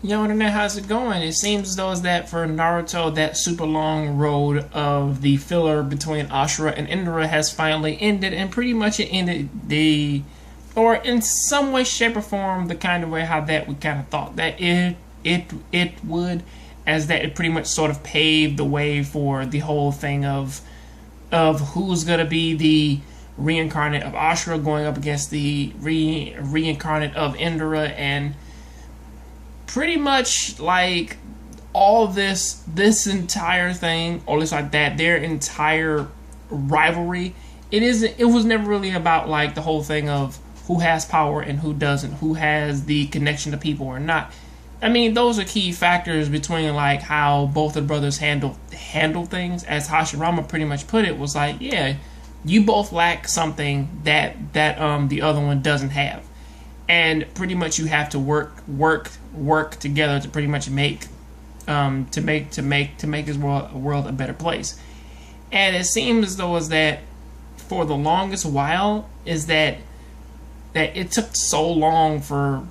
Yo, internet, how's it going? It seems as though as that for Naruto, that super long road of the filler between Ashura and Indra has finally ended, and pretty much it ended or in some way, shape, or form, the kind of way how that we kind of thought that it would, as that it pretty much sort of paved the way for the whole thing of who's gonna be the reincarnate of Ashura going up against the reincarnate of Indra, and pretty much like all this entire thing, or at least like that, their entire rivalry, it was never really about like the whole thing of who has power and who doesn't, who has the connection to people or not. I mean, those are key factors between like how both the brothers handle things. As Hashirama pretty much put it, was like, yeah, you both lack something that the other one doesn't have, and pretty much you have to work together to pretty much make this world a better place. And it seems as though is that for the longest while is that it took so long for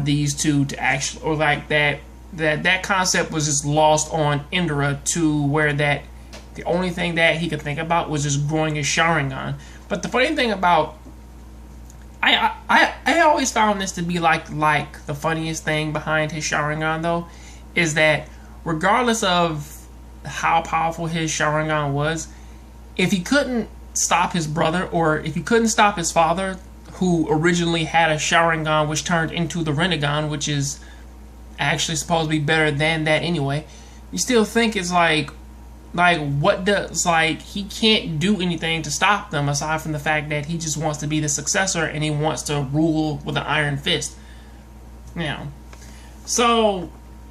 these two to actually, or like that concept was just lost on Indra, to where that the only thing that he could think about was just growing his Sharingan. But the funny thing about I always found this to be like the funniest thing behind his Sharingan, though, is that regardless of how powerful his Sharingan was, if he couldn't stop his brother, or if he couldn't stop his father, who originally had a Sharingan which turned into the Rinnegan, which is actually supposed to be better than that anyway, you still think it's like what does, like, he can't do anything to stop them aside from the fact that he just wants to be the successor and he wants to rule with an iron fist. So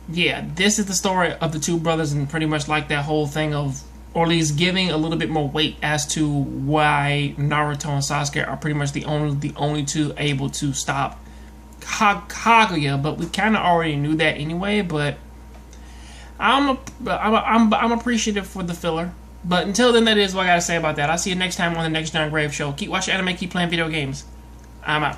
yeah, this is the story of the two brothers, and pretty much like that whole thing of, or at least giving a little bit more weight as to why Naruto and Sasuke are pretty much the only two able to stop Kaguya. But we kind of already knew that anyway. But I'm appreciative for the filler. But until then, that is what I gotta say about that. I'll see you next time on the next Jongravesshow. Keep watching anime, keep playing video games. I'm out.